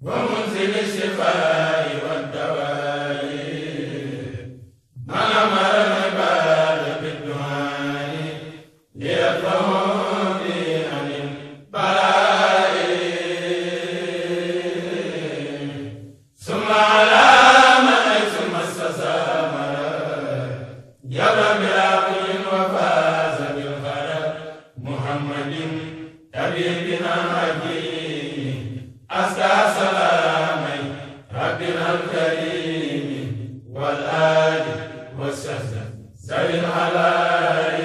ومنزل الشفاء والدواء من أمر العباد بالدعاء ليدفعوا به عن البلاء ثم على من ثم استثمر جبر بعقل وفاز بالفرج محمد حبيبنا حكيم أزكى سلامي ربنا الكريم والآل والسهل سبيل الحلال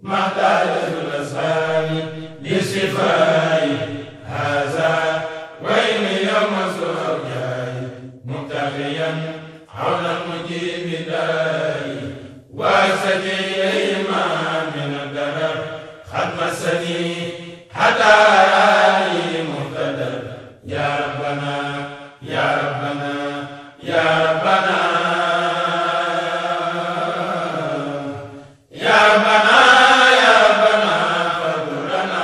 محتاج الأسهال للشفاء هذا وإن يوم السهر جاي مبتغيا حول المجيب داي وأسجي إليه ما من الدرر قد مسني حتى يا ربنا يا ربنا يا ربنا يا ربنا يا ربنا فاغفرنا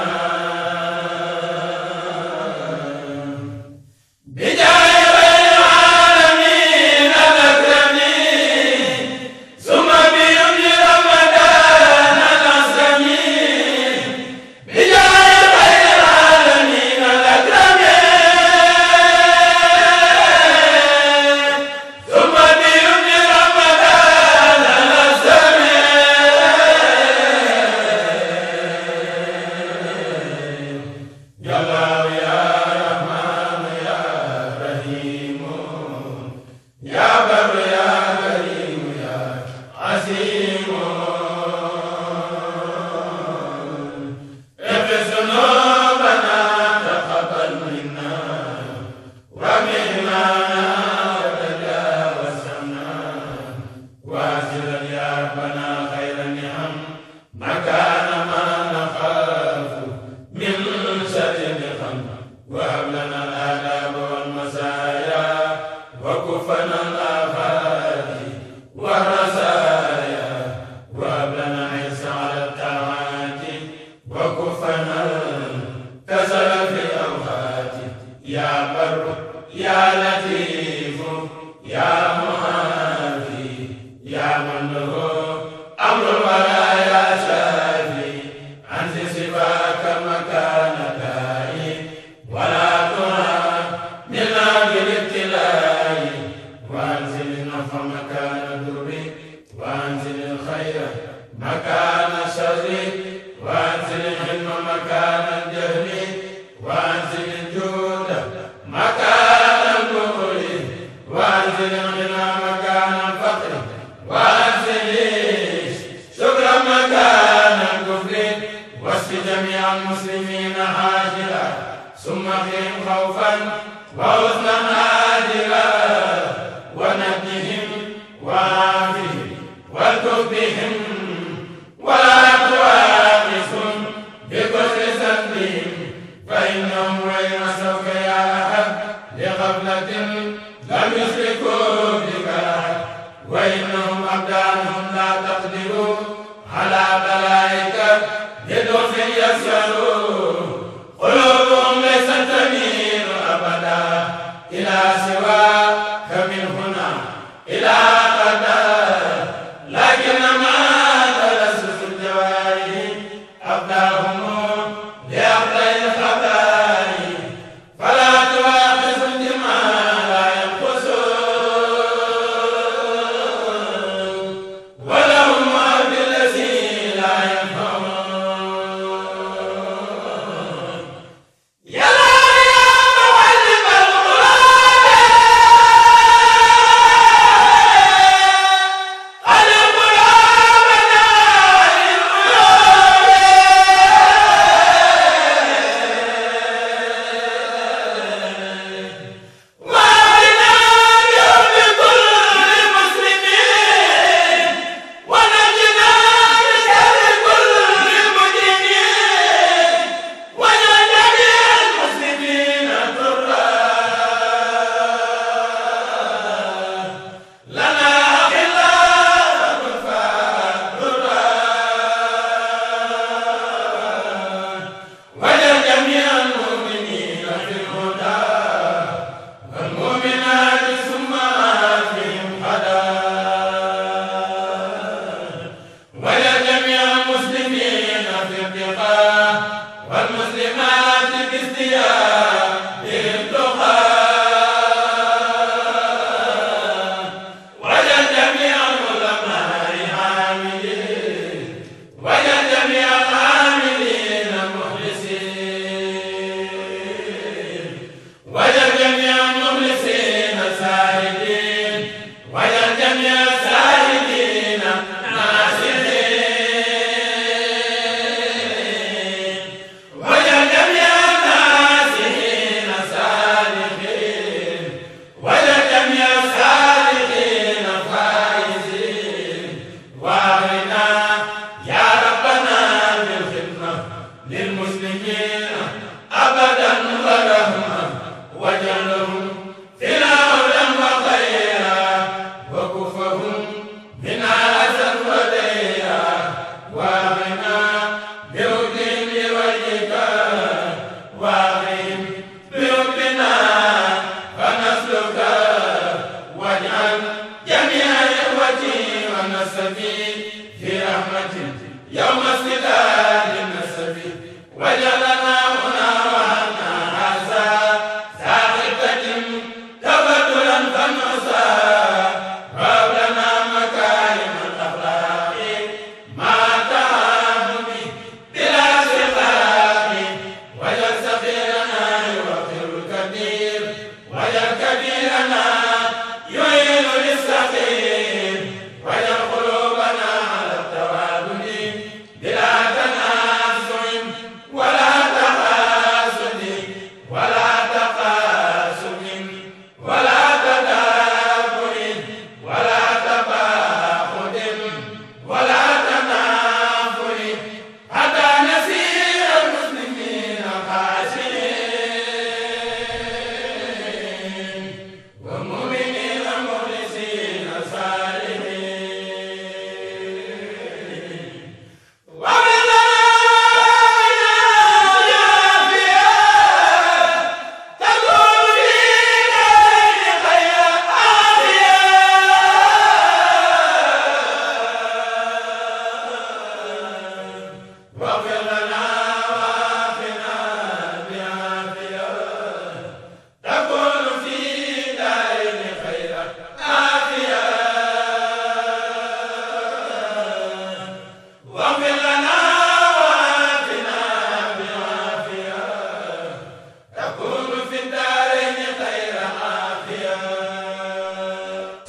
بجاه غير العالمين الأكرمين ثم بيوم رمضان الأسلمين بجاه غير العالمين الأكرمين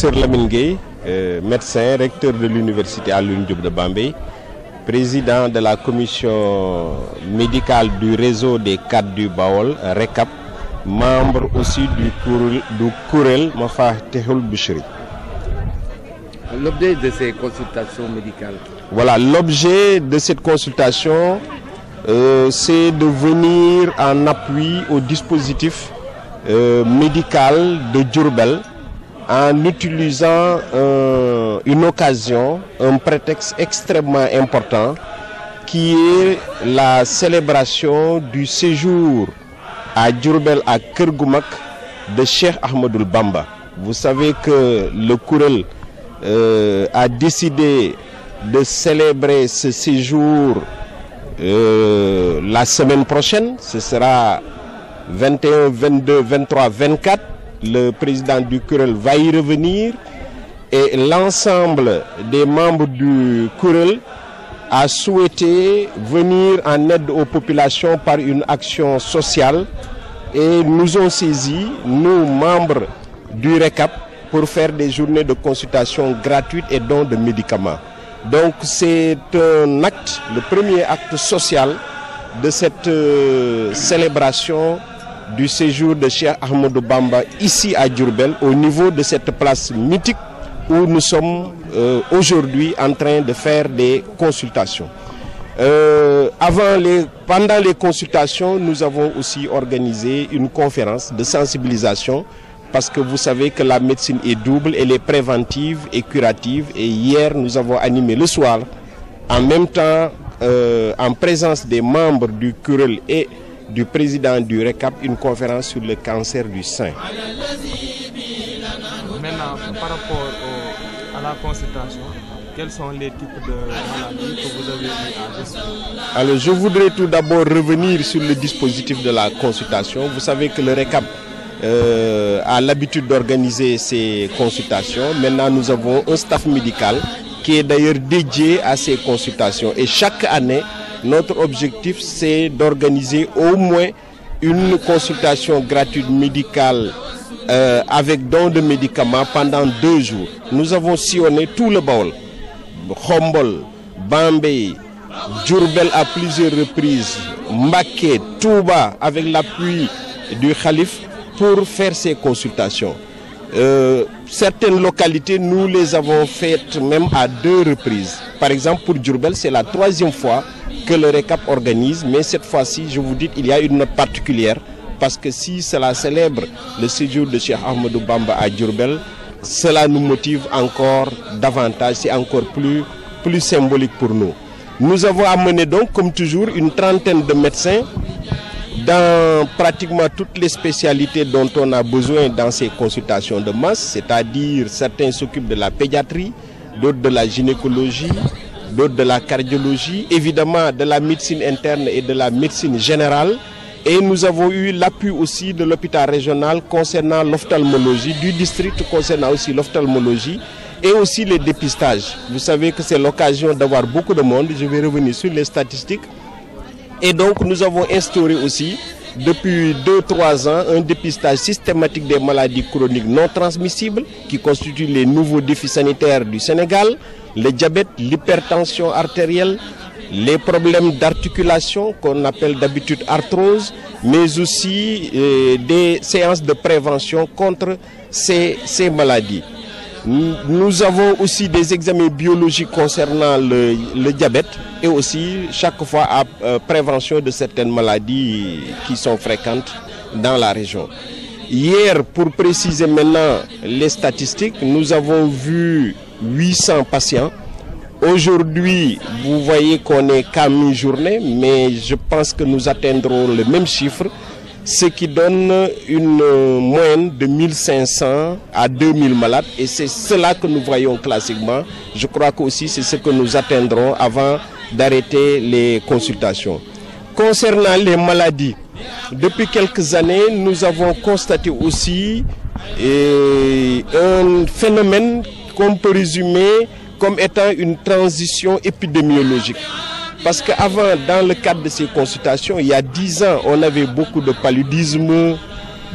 Docteur Lamine Gueye, médecin, recteur de l'université Alioune Diop de Bambey, président de la commission médicale du réseau des cadres du Baol, RECAP, membre aussi du Kourel Mafatihul Bichri. L'objet de ces consultations médicales? Voilà, l'objet de cette consultation, c'est de venir en appui au dispositif médical de Diourbel en utilisant une occasion, un prétexte extrêmement important qui est la célébration du séjour à Diourbel à Keur Goumak de Cheikh Ahmadou Bamba. Vous savez que le Kourel a décidé de célébrer ce séjour la semaine prochaine. Ce sera 21, 22, 23, 24. Le président du Kourel va y revenir et l'ensemble des membres du Kourel a souhaité venir en aide aux populations par une action sociale et nous ont saisi, nous membres du RECAP, pour faire des journées de consultation gratuites et dons de médicaments. Donc c'est un acte, le premier acte social de cette célébration du séjour de Cheikh Ahmadou Bamba ici à Diourbel, au niveau de cette place mythique où nous sommes aujourd'hui en train de faire des consultations. Pendant les consultations, nous avons aussi organisé une conférence de sensibilisation parce que vous savez que la médecine est double, elle est préventive et curative. Et hier, nous avons animé le soir, en même temps, en présence des membres du Kourel et du président du RECAP, une conférence sur le cancer du sein. Maintenant, par rapport à la consultation, quels sont les types de maladies que vous avez eu à gestionner? Alors, je voudrais tout d'abord revenir sur le dispositif de la consultation. Vous savez que le RECAP a l'habitude d'organiser ces consultations. Maintenant, nous avons un staff médical qui est d'ailleurs dédié à ces consultations. Et chaque année, notre objectif, c'est d'organiser au moins une consultation gratuite médicale avec don de médicaments pendant 2 jours. Nous avons sillonné tout le Baol, Khombol, Bambey, Diourbel à plusieurs reprises, Mbacké, Touba, avec l'appui du Khalif pour faire ces consultations. Certaines localités, nous les avons faites même à 2 reprises. Par exemple, pour Diourbel, c'est la 3e fois que le RECAP organise, mais cette fois-ci, je vous dis, il y a une note particulière, parce que si cela célèbre le séjour de Cheikh Ahmadou Bamba à Diourbel, cela nous motive encore davantage, c'est encore plus symbolique pour nous. Nous avons amené donc, comme toujours, une trentaine de médecins dans pratiquement toutes les spécialités dont on a besoin dans ces consultations de masse, c'est-à-dire certains s'occupent de la pédiatrie, d'autres de la gynécologie, d'autres de la cardiologie, évidemment de la médecine interne et de la médecine générale. Et nous avons eu l'appui aussi de l'hôpital régional concernant l'ophtalmologie, du district concernant aussi l'ophtalmologie et aussi les dépistages. Vous savez que c'est l'occasion d'avoir beaucoup de monde, je vais revenir sur les statistiques. Et donc nous avons instauré aussi depuis 2-3 ans un dépistage systématique des maladies chroniques non transmissibles qui constituent les nouveaux défis sanitaires du Sénégal, le diabète, l'hypertension artérielle, les problèmes d'articulation qu'on appelle d'habitude arthrose, mais aussi des séances de prévention contre ces maladies. Nous avons aussi des examens biologiques concernant le diabète et aussi chaque fois à prévention de certaines maladies qui sont fréquentes dans la région. Hier, pour préciser maintenant les statistiques, nous avons vu 800 patients. Aujourd'hui, vous voyez qu'on est qu'à mi-journée, mais je pense que nous atteindrons le même chiffre, ce qui donne une moyenne de 1500 à 2000 malades. Et c'est cela que nous voyons classiquement. Je crois que aussi c'est ce que nous atteindrons avant d'arrêter les consultations. Concernant les maladies, depuis quelques années, nous avons constaté aussi un phénomène qu'on peut résumer comme étant une transition épidémiologique. Parce qu'avant, dans le cadre de ces consultations, il y a 10 ans, on avait beaucoup de paludisme,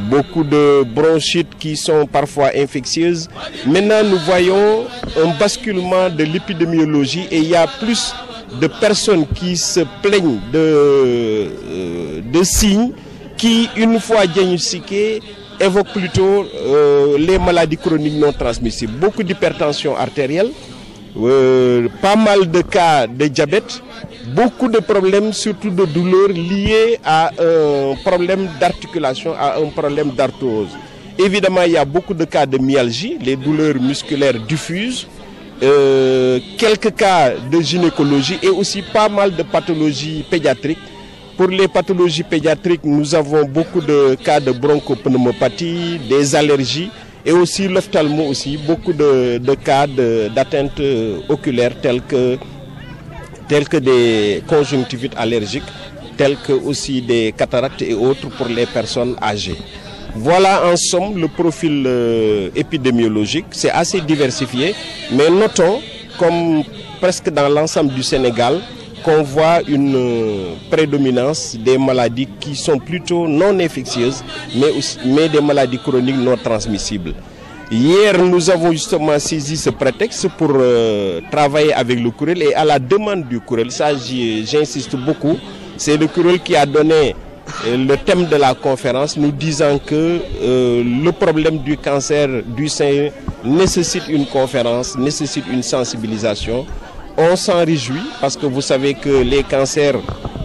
beaucoup de bronchites qui sont parfois infectieuses. Maintenant, nous voyons un basculement de l'épidémiologie et il y a plus de personnes qui se plaignent de signes qui, une fois diagnostiquées, évoquent plutôt les maladies chroniques non transmissibles. Beaucoup d'hypertension artérielle, pas mal de cas de diabète, beaucoup de problèmes, surtout de douleurs liées à un problème d'articulation, à un problème d'arthrose. Évidemment, il y a beaucoup de cas de myalgie, les douleurs musculaires diffuses, quelques cas de gynécologie et aussi pas mal de pathologies pédiatriques. Pour les pathologies pédiatriques, nous avons beaucoup de cas de bronchopneumopathie, des allergies et aussi l'ophtalmo aussi, beaucoup de cas d'atteinte oculaire telles que des conjonctivites allergiques, telles que aussi des cataractes et autres pour les personnes âgées. Voilà en somme le profil épidémiologique, c'est assez diversifié, mais notons, comme presque dans l'ensemble du Sénégal, qu'on voit une prédominance des maladies qui sont plutôt non infectieuses, mais des maladies chroniques non transmissibles. Hier, nous avons justement saisi ce prétexte pour travailler avec le Kurel et à la demande du Kurel, ça j'insiste beaucoup, c'est le Kurel qui a donné le thème de la conférence, nous disant que le problème du cancer du sein nécessite une conférence, nécessite une sensibilisation. On s'en réjouit parce que vous savez que les cancers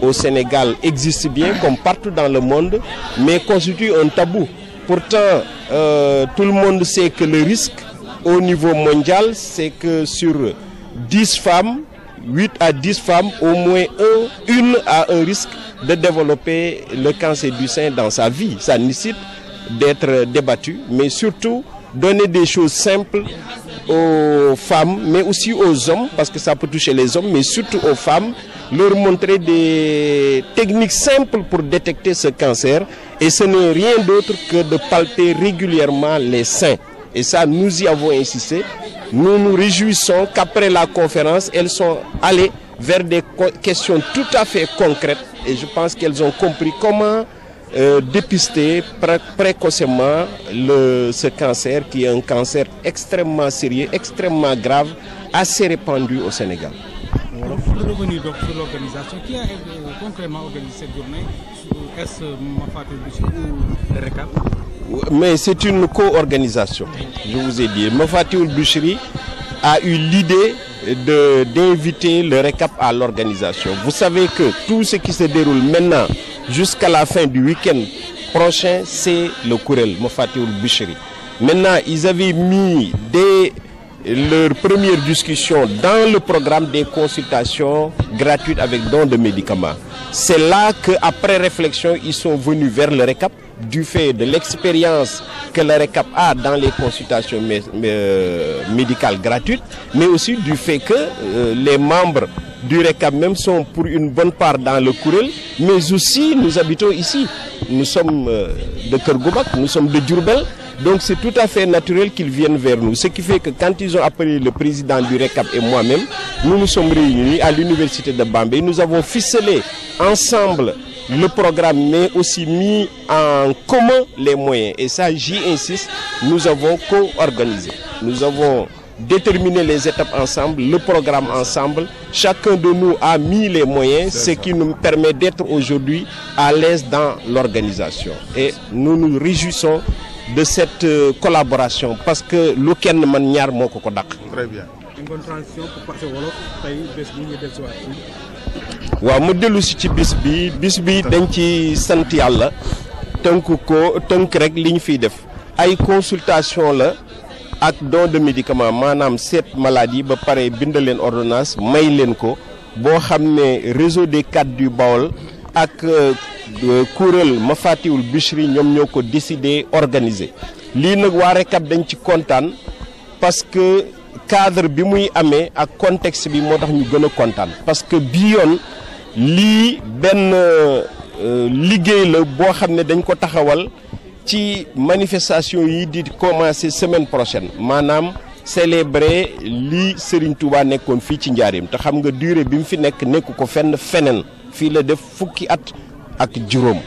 au Sénégal existent bien comme partout dans le monde, mais constituent un tabou. Pourtant, tout le monde sait que le risque au niveau mondial, c'est que sur 10 femmes, 8 à 10 femmes, au moins une a un risque de développer le cancer du sein dans sa vie. Ça nécessite d'être débattu, mais surtout donner des choses simples aux femmes, mais aussi aux hommes, parce que ça peut toucher les hommes, mais surtout aux femmes, leur montrer des techniques simples pour détecter ce cancer. Et ce n'est rien d'autre que de palper régulièrement les seins. Et ça, nous y avons insisté. Nous nous réjouissons qu'après la conférence, elles sont allées vers des questions tout à fait concrètes. Et je pense qu'elles ont compris comment dépister précocement ce cancer, qui est un cancer extrêmement sérieux, extrêmement grave, assez répandu au Sénégal. Alors, pour revenir donc sur l'organisation, qui a concrètement organisé cette journée? Est-ce Mafatil Bichri ou le RECAP? Mais c'est une co-organisation, je vous ai dit. Mafatil Bichri a eu l'idée d'inviter le RECAP à l'organisation. Vous savez que tout ce qui se déroule maintenant jusqu'à la fin du week-end prochain, c'est le Kourel Mafatil Bichri. Maintenant, ils avaient mis leur première discussion dans le programme des consultations gratuites avec don de médicaments. C'est là qu'après réflexion, ils sont venus vers le RECAP, du fait de l'expérience que le RECAP a dans les consultations médicales gratuites, mais aussi du fait que les membres du RECAP même sont pour une bonne part dans le Kourel, mais aussi nous habitons ici. Nous sommes de Kergoubac, nous sommes de Diourbel. Donc c'est tout à fait naturel qu'ils viennent vers nous. Ce qui fait que quand ils ont appelé le président du RECAP et moi-même, nous nous sommes réunis à l'université de Bambey. Nous avons ficelé ensemble le programme, mais aussi mis en commun les moyens. Et ça, j'y insiste, nous avons co-organisé. Nous avons déterminé les étapes ensemble, le programme ensemble. Chacun de nous a mis les moyens, ce qui nous permet d'être aujourd'hui à l'aise dans l'organisation. Et nous nous réjouissons de cette collaboration parce que lu kenn man ñaar moo ko dàq. Très bien. Une bonne transition pour passer wolof tey bés bi ñu del si waat fii. waaw mu dellu si ci bis bi dañ ci sant yàlla tënk rek li ñu fiy def ay consultation la ak don de médicament maanaam seet maladie ba pare bind leen ordonnance may leen ko boo xam ne réseau des cadres du Baol ak kuréel Mafatil Bichri ñoom ñoo ko décidé organiser lii nag waa RECAP dañ ci kontaan parce que cadre bi muy amee ak contexte bi moo tax ñu gën a kontaan parce que bii yoon lii benn liggéey la boo xam ne dañ ko taxawal ci manifestation yi di commencer semaine prochaine maanaam célébrer lii Serigne Touba nekkoon fii ci Njaaréem te xam nga durée bi mu fi nekk ko feneen fii la def fukki at ak juróom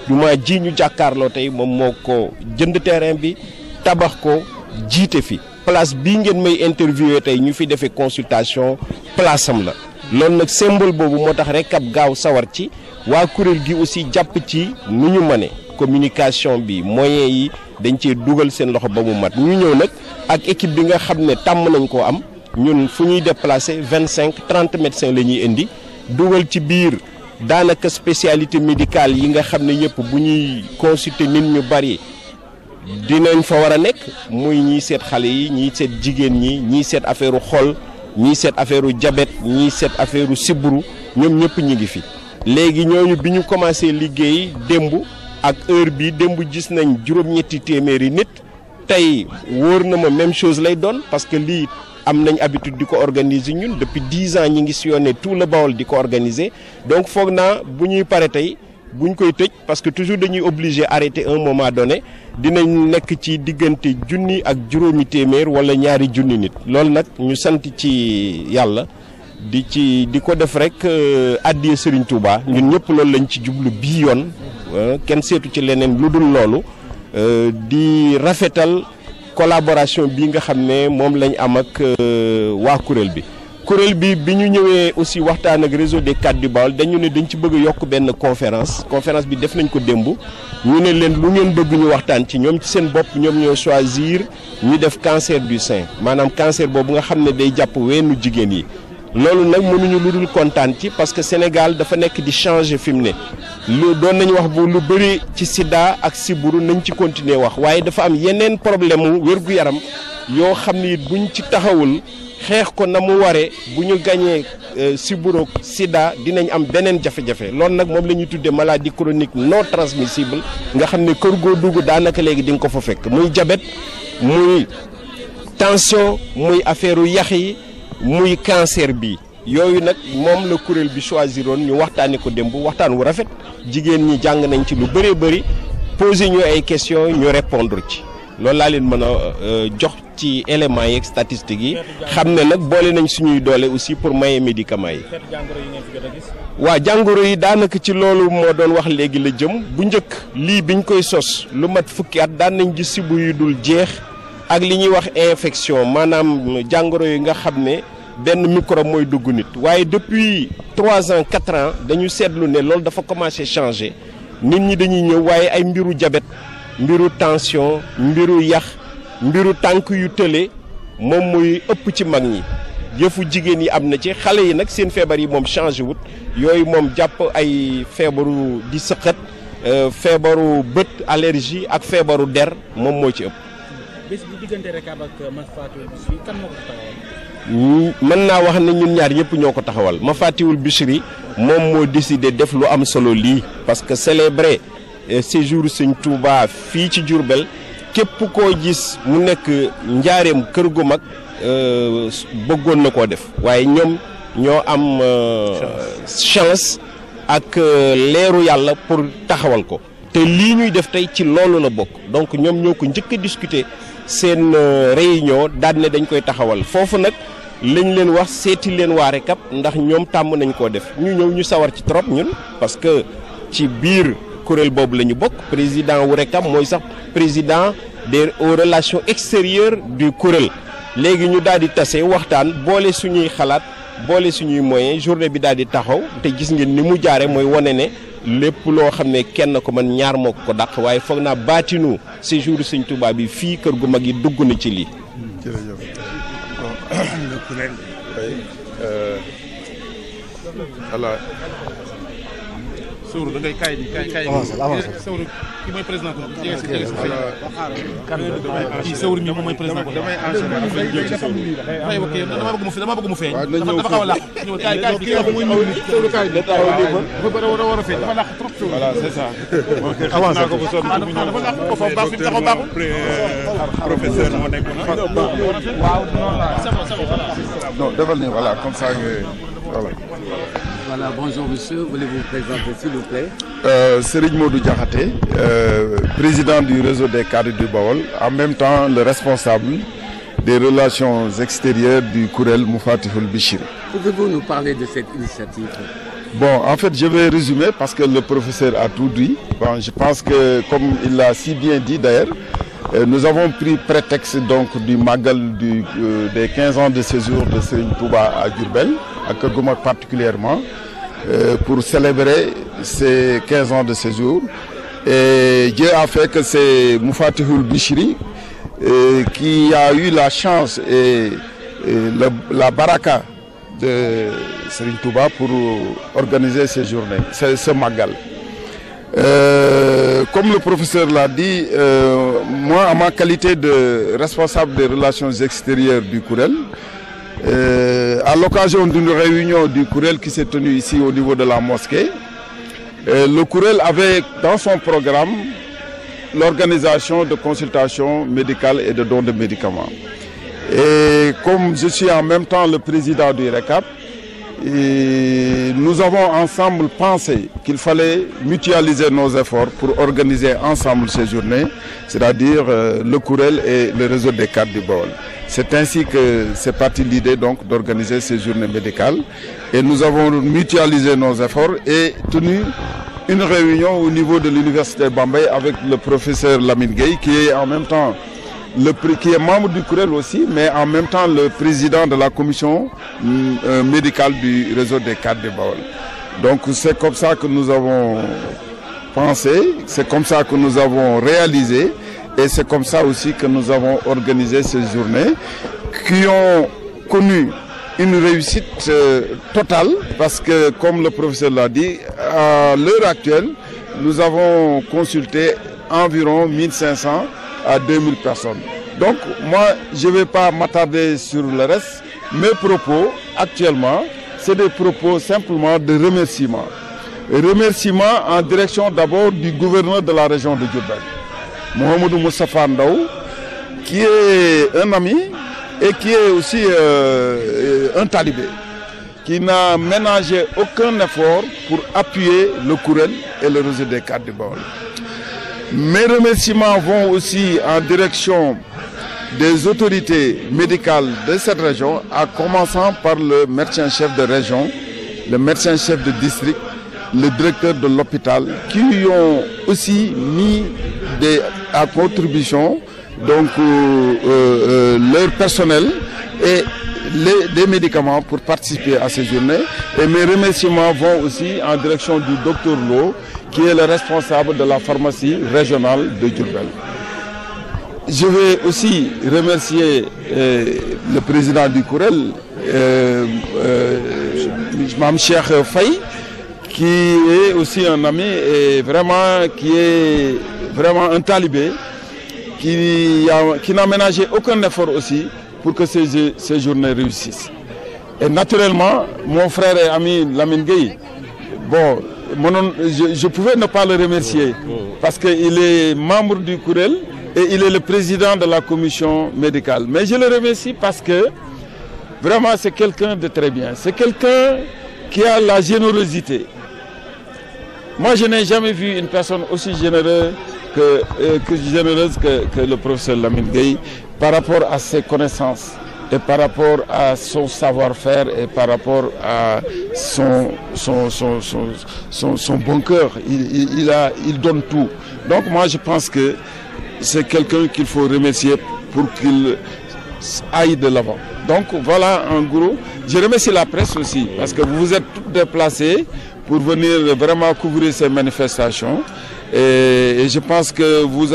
jumaa ji ñu jàkkaarloo tey moom moo ko jënd terrain bi tabax ko jiite fi place bii ngeen may interviewé tey ñu fi defee consultation place am la loolu nag symbole boobu moo tax RECAP gaaw sawar ci waa kuréel gi aussi jàpp ci nu ñu mëne communication bi moyens yi dañ cee dugal seen loxo ba mu mat ñu ñëw nag ak équipe bi nga xam ne tàmm nañ koo am ñun fu ñuy déplacer 25-30 médecins la ñuy indi dugal ci biir daanaka spécialité médicale yi nga xam ne yëpp bu ñuy consulter nit ñu bari dinañ fa war a nekk muy ñiy seet xale yi ñiy seet jigéen ñi ñiy seet affaire xol ñiy seet affaire diabète ñiy seet affaire sibbiru ñoom ñëpp ñi ngi fi. léegi ñooñu bi ñu commencé liggéey démb ak heure bi démb gis nañ juróom-ñetti téeméeri nit tey wóor na ma même chose lay doon parce que lii am nañ habitude di ko organiser ñun depuis 10 ans ñi ngi sillonné tout le Baol di ko organiser donc foog naa bu ñuy pare tey buñ koy tëj parce que toujours dañuy obligé arrêter un moment donné dinañ nekk ci diggante junni ak juróomi téeméer wala ñaari junni nit loolu nag ñu sant ci yàlla di ko def rek addiya Serigne Touba ñun ñëpp loolu lañ ci jublu bii yoon kenn seetu ci leneen lu dul loolu di rafetal collaboration bi nga xam ne moom lañ am ak waa kuréel bi bi ñu ñëwee aussi waxtaan ak réseau des cadres du Baol dañu ne dañ ci bëgg a yokk benn conférence bi def nañ ko démb ñu ne leen lu ngeen bëgg ñu waxtaan ci ñoom ci seen bopp ñoom ñoo choisir ñu def cancer du sein maanaam cancer boobu nga xam ne day jàpp weenu jigéen yi loolu nag mënuñu lu dul kontaan ci parce que Sénégal dafa nekk di changer fi mu ne lu doon nañu wax bu lu bëri ci sida ak sibbiru nañ ci continuer wax waaye dafa am yeneen problème mu wér-gu-yaram yoo xam ni buñ ci taxawul xeex ko na mu waree bu ñu gañee sibbiru sida dinañ am beneen jafe-jafe loolu nag moom la ñuy tuddee maladie chronique non transmissible nga xam ne kër goo dugg daanaka léegi di nga ko fa fekk muy diabète muy tension muy affaire u yax yi muy cancer bi yooyu nag moom la kuréel bi choisiroon ñu waxtaanee ko démb waxtaan wu rafet jigéen ñi jàng nañ ci lu bëree bëri poser ñu ay questions ñu répondre ci loolu laa leen mën a jox ci éléments yeeg statistiques yi xam ne nag boole nañ suñuy doole aussi pour maye médicaments yi. waa jàngoro yi daanaka ci loolu moo doon wax léegi la jëm bu njëkk lii biñ koy sos lu mat fukki at daan nañ gis sibu yu dul jeex ak li ñuy wax infection maanaam jàngoro yi nga xam ne benn microbe mooy dugg nit waaye depuis 3 ans 4 ans dañu seetlu ne loolu dafa commencé changer nit ñi dañuy ñëw waaye ay mbiru diabète mbiru tension mbiru yax mbiru tànk yu tële moom muy ëpp ci mag ñi yëfu jigéen yi am na ci xale yi nag seen feebar yi moom changé wut yooyu moom jàpp ay feebaru di sëqat feebaru bët allergie ak feebaru der moom moo ci ëpp. bés bi diggante Recab ak Mafaatihul Bichri kan moo ko taxawal. mën naa wax ne ñun ñaar ñëpp ñoo ko taxawal Mafaatihul Bichri moom moo décidé def lu am solo lii parce que célébrer séjour Sëñ Touba fii ci Diourbel képp koo gis mu nekk njaareem kër gu mag bëggoon na koo def waaye ñoom ñoo am chance ak leeru yàlla pour taxawal ko te lii ñuy def tey ci loolu la bokk donc ñoom ñoo ko njëkk a discuter seen réunion daal ne dañ koy taxawal foofu nag lañ leen wax seeti leen waa Recab ndax ñoom tàmm nañ koo def ñu ñëw ñu sawar ci trop ñun parce que ci biir kuréel boobu la ñu bokk président wu Recab mooy sax président des relations extérieures du kuréel léegi ñu daal di tase waxtaan boole suñuy xalaat boole suñuy moyens journée bi daal di taxaw te gis ngeen ni mu jaare mooy wane ne lépp loo xam ne kenn ko man ñaar moo ko dàq waaye foog naa baatinu séjour Sëñ Touba bi fii kër gu mag yi dugg na ci lii. jërëjëf le kuréel voilà. Sowru da ngay kaay Sowru ki mooy président ko kii Sowru mi moom mooy président ko damay dama bëgg mu feeñ dafa xaw a làq ñëw kaay Sowru kaay dafa war a feeñ dafa làq trop Sowru voilà c'est ça avancé ko ko sonn dafa làq ko fa baaxul taxaw baaxul professeur moo nekk waaw non defal ni voilà comme ça voilà. Voilà, bonjour monsieur, voulez-vous vous présenter s'il vous plaît? Serigne Modou Diakhaté, président du réseau des cadres du Baol, en même temps le responsable des relations extérieures du kuréel Mafaatihul Bichri. Pouvez-vous nous parler de cette initiative? Bon, en fait, je vais résumer parce que le professeur a tout dit. Bon, je pense que, comme il l'a si bien dit d'ailleurs, nous avons pris prétexte donc du Magal des 15 ans de séjour de Serigne Touba à Diourbel, à Keur Gu Mag particulièrement, pour célébrer ces 15 ans de séjour. Et Dieu a fait que c'est Mafaatihul Bichri qui a eu la chance et la baraka de Serigne Touba pour organiser ces journées, ce Magal. Comme le professeur l'a dit, moi, en ma qualité de responsable des relations extérieures du kuréel, à l'occasion d'une réunion du kuréel qui s'est tenue ici au niveau de la mosquée, le kuréel avait dans son programme l'organisation de consultations médicales et de dons de médicaments. Et comme je suis en même temps le président du Recab, et nous avons ensemble pensé qu'il fallait mutualiser nos efforts pour organiser ensemble ces journées, c'est-à-dire le kuréel et le réseau des cadres du Baol. C'est ainsi que c'est parti l'idée donc d'organiser ces journées médicales et nous avons mutualisé nos efforts et tenu une réunion au niveau de l'université Bambey avec le professeur Lamine Gueye qui est en même temps qui est membre du kuréel aussi, mais en même temps le président de la commission médicale du réseau des cadres de Baol. Donc c'est comme ça que nous avons pensé, c'est comme ça que nous avons réalisé et c'est comme ça aussi que nous avons organisé ces journées qui ont connu une réussite totale parce que comme le professeur l'a dit, à l'heure actuelle, nous avons consulté environ 1500 à 2000 personnes. Donc moi je ne vais pas m'attarder sur le reste. Mes propos actuellement c'est des propos simplement de remerciements. Remerciements en direction d'abord du gouverneur de la région de Diourbel, Mouhamadou Moustapha Ndaw, qui est un ami et qui est aussi un talibé, qui n'a ménagé aucun effort pour appuyer le Kourel et le réseau des cadres du Baol. Mes remerciements vont aussi en direction des autorités médicales de cette région, en commençant par le médecin-chef de région, le médecin-chef de district, le directeur de l'hôpital, qui ont aussi mis à contribution donc, leur personnel et des médicaments pour participer à ces journées. Et mes remerciements vont aussi en direction du docteur Lo, qui est le responsable de la pharmacie régionale de Diourbel. Je vais aussi remercier le président du Kourel, Mme Cheikh Faye, qui est aussi un ami et vraiment qui est vraiment un talibé, qui n'a ménagé aucun effort aussi pour que ces journées réussissent. Et naturellement, mon frère et ami Lamine Gueye, bon, je pouvais ne pas le remercier parce qu'il est membre du Kourel et il est le président de la commission médicale. Mais je le remercie parce que vraiment c'est quelqu'un de très bien. C'est quelqu'un qui a la générosité. Moi, je n'ai jamais vu une personne aussi généreuse que le professeur Lamine Gueye par rapport à ses connaissances et par rapport à son savoir-faire et par rapport à son bon cœur. Il donne tout. Donc moi, je pense que c'est quelqu'un qu'il faut remercier pour qu'il aille de l'avant. Donc voilà, en gros, je remercie la presse aussi parce que vous vous êtes tous déplacés pour venir vraiment couvrir ces manifestations. Et je pense que vous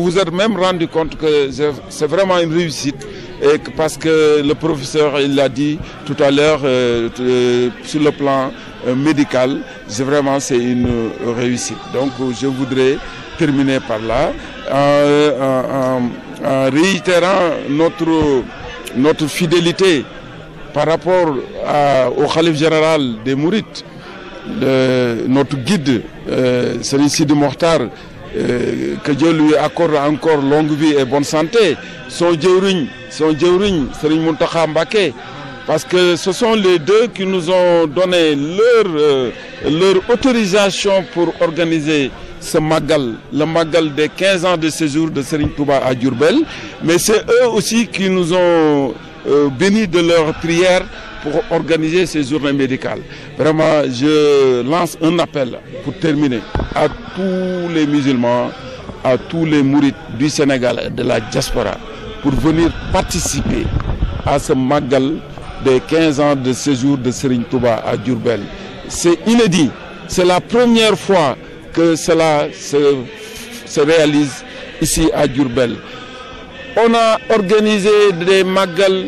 vous êtes même rendu compte que c'est vraiment une réussite. Et parce que le professeur, il l'a dit tout à l'heure, sur le plan médical, c'est une réussite. Donc je voudrais terminer par là en réitérant notre fidélité par rapport au khalife général des Mourides, notre guide, Serigne Sidi Mokhtar, que Dieu lui accorde encore longue vie et bonne santé, son jëwriñ Serigne Mountakha Mbacké, parce que ce sont les deux qui nous ont donné leur autorisation pour organiser ce Magal, le Magal des 15 ans de séjour de Serigne Touba à Diourbel, mais c'est eux aussi qui nous ont bénis de leur prière pour organiser ces journées médicales. Vraiment, je lance un appel pour terminer à tous les musulmans, à tous les mourides du Sénégal et de la diaspora pour venir participer à ce Magal des 15 ans de séjour de Serigne Touba à Diourbel. C'est inédit, c'est la première fois que cela se réalise ici à Diourbel. On a organisé des Magal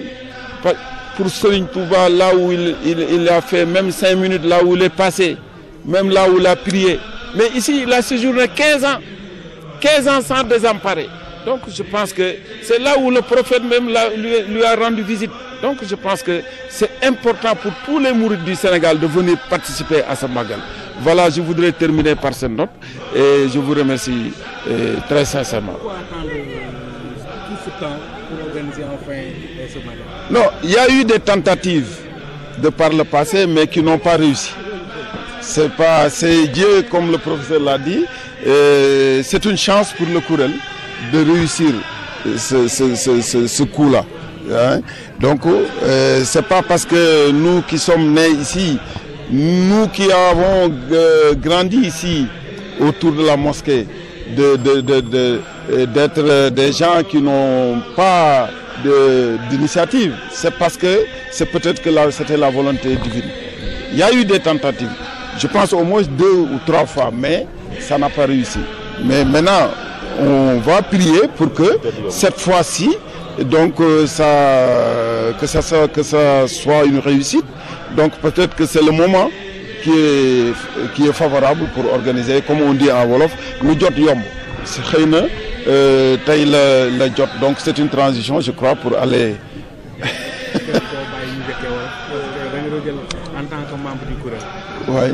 pour Serigne Touba, là où il a fait même 5 minutes, là où il est passé, même là où il a prié. Mais ici, il a séjourné 15 ans sans désemparer. Donc je pense que c'est là où le prophète même lui a rendu visite. Donc je pense que c'est important pour tous les mourides du Sénégal de venir participer à ce Magal. Voilà, je voudrais terminer par cette note et je vous remercie très sincèrement. Pourquoi attendre tout ce temps pour organiser enfin ce Magal? Non, il y a eu des tentatives de par le passé, mais qui n'ont pas réussi. C'est Dieu, comme le professeur l'a dit, c'est une chance pour le Kourel de réussir ce coup-là. Hein? Donc, c'est pas parce que nous qui sommes nés ici, nous qui avons grandi ici autour de la mosquée, d'être des gens qui n'ont pas d'initiative, c'est parce que c'est peut-être que c'était la volonté divine. Il y a eu des tentatives, je pense au moins 2 ou 3 fois, mais ça n'a pas réussi. Mais maintenant, on va prier pour que cette fois-ci, donc que ça soit une réussite. Donc peut-être que c'est le moment qui est favorable pour organiser, comme on dit en Wolof, le jot yomb. C'est xëy na tey la jot, donc c'est une transition, je crois, pour aller. En tant que membre du Kourel. Oui.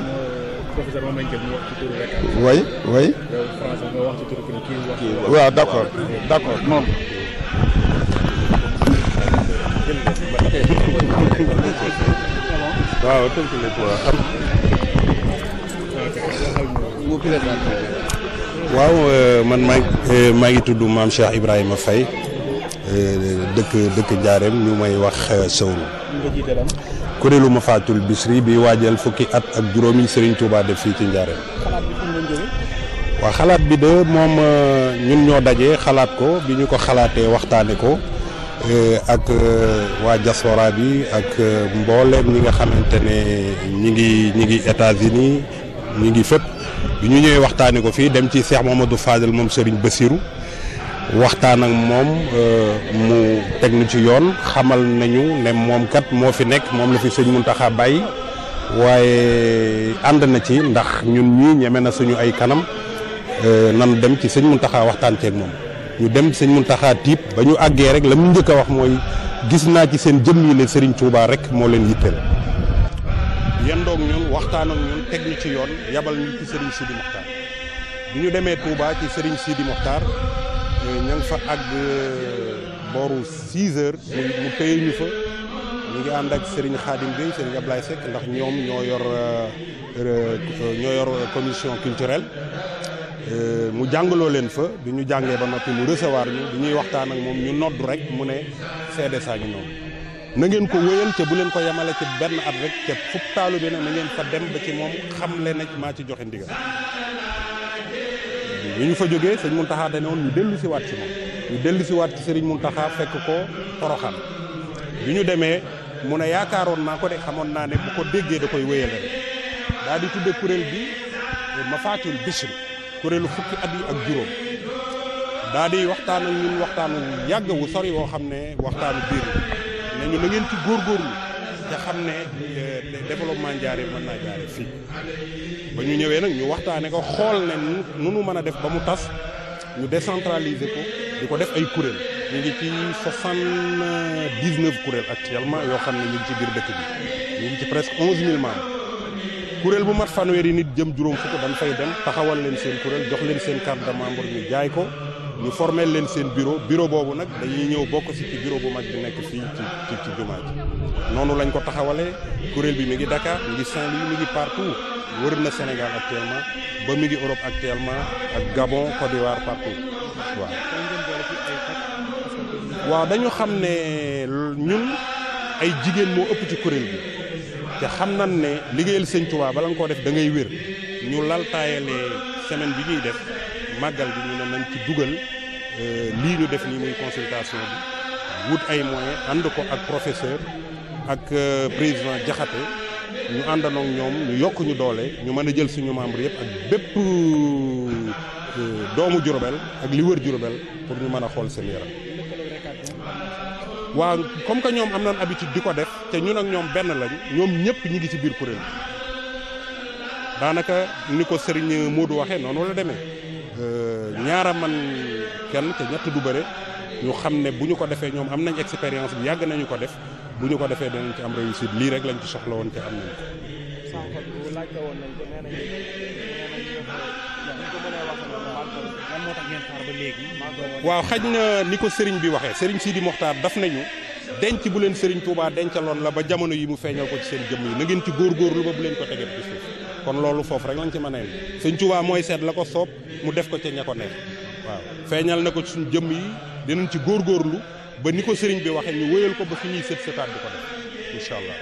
Professeur moom lañ jël mu wax ci turu rek. Oui, oui. yow français nga wax ci turu kii wax. waaw d'accord, d'accord, non. waaw tënk leen ko waaw man maa ngi tudd maam Cheikh Ibrahima Faye dëkk Njaareem ñu may wax Sowru kuréelu Mafatul Bichri bi waajal fukki at ak juróomi Serigne Touba def fii ci Njaareem. waaw xalaat bi de moom ñun ñoo daje xalaat ko bi ñu ko xalaatee waxtaane ko ak waa diaspora bi ak mbooleem ñi nga xamante ne ñi ngi États-Unis ñi ngi fépp bi ñu ñëwee waxtaane ko fii dem ci Cheikh Mamadou Fadel moom Serigne Bassirou waxtaan ak moom mu teg nu ci yoon xamal nañu ne moom kat moo fi nekk moom la fi sëñ Mountakha bàyyi waaye ànd na ci ndax ñun ñii ñeme na suñu ay kanam nan dem ci sëñ Mountakha waxtaan ceeg moom ñu dem sëñ Mountakha tiib ba ñu àggee rek la mu njëkk a wax mooy gis naa ci seen jëm yi ne Serigne Touba rek moo leen yitteel yendoog ñun waxtaan ak ñun teg ñu ci yoon yabal ñu ci Serigne Sidi Mokhtar bi ñu demee Touba ci Serigne Sidi Mokhtar ña ngi fa àgg booru 6 heures mu téye ñu fa ñu ngi ànd ak Serigne Khadim Gueye Serigne Ablaye Seck ndax ñoom ñoo yor commission culturelle mu jàngaloo leen fa bi ñu jàngee ba noppi mu recevoir ñu bi ñuy waxtaan ak moom ñu noddu rek mu ne seede saa ngi noonu na ngeen ko wéyal te bu leen ko yemale ci benn at rek te fukk taalu bi nag na ngeen fa dem ba ci moom xam le na maa ci joxe ndigal bi ñu fa jógee sëñ Mountakha dane woon ñu dellu si waat ci moom ñu dellu si waat ci Serigne Mountakha fekk ko Porokhane bi ñu demee mu ne yaakaaroon naa ko de xamoon naa ne bu ko déggee da koy wéyale rek daal di tudde kuréel bi Mafatul Bichri kuréelu fukki at yi ak juróom daal di waxtaan ak ñun waxtaanu yàgg wu sori woo xam ne waxtaanu biir ne ñu na ngeen ci góorgóorlu te xam ne développement Njaaréem mën naa jaare fii ba ñu ñëwee nag ñu waxtaane ko xool ne nu nu mën a def ba mu tas ñu décentraliser ko di ko def ay kuréel ñu ngi ci 79 kuréel actuellement yoo xam ne ñu ngi ci biir dëkk bi ñu ngi ci presque 11000 membres kuréel bu mat fanweeri nit jëm juróom fukk dañ fay dem taxawal leen seen kuréel jox leen seen carte de membre ñu jaay ko ñu formé leen seen bureau boobu nag dañuy ñëw bokk si ci bureau bu mag bi nekk fii ci jumaa ji noonu lañ ko taxawalee kuréel bi mi ngi Dakar mi ngi Saint-Louis mi ngi partout wër na Sénégal actuellement ba mi ngi Europe actuellement ak Gabon Côte d'Ivoire partout waaw dañu xam ne ñun ay jigéen moo ëpp ci kuréel bi te xam nañ ne liggéeyal sëñ Touba bala nga koo def da ngay wér ñu laltaayale semaine bi ñuy def màggal bi ñu ne nañ ci dugal lii ñu def nii muy consultation bi wut ay moyens ànd ko ak professeur ak président Diakhaté ñu àndandoo ak ñoom ñu yokk ñu doole ñu mën a jël suñu membre yëpp ak bépp doomu Diourbel ak li wër Diourbel pour ñu mën a xool seen yaram. waaw comme que ñoom am nañ habitude di ko def te ñun ak ñoom benn lañ ñoom ñëpp ñi ngi ci biir kuréel daanaka ni ko Serigne Modou waxee noonu la demee ñaara man kenn te ñett du bëre ñu xam ne bu ñu ko defee ñoom am nañ expérience bi yàgg nañu ko def bu ñu ko defee danañ ci am réussite lii rek lañ ci soxla woon te am nañ ko. waaw xaj na ni ko Serigne bi waxee Serigne Sidi Mokhtar daf nañu denc bu leen Serigne Touba dencaloon la ba jamono yi mu feeñal ko ci seen jëmm yi na ngeen ci góorgóorlu ba bu leen ko tegee ci suuf kon loolu foofu rek lañ ci mën a yem Serigne Touba mooy seet la ko soob mu def ko ca ña ko neex waaw feeñal na ko ci suñu jëmm yi dinañ ci góorgóorlu ba ni ko Serigne bi waxee ñu wéyal ko ba fi ñuy sët sëtaat di ko def incha allah.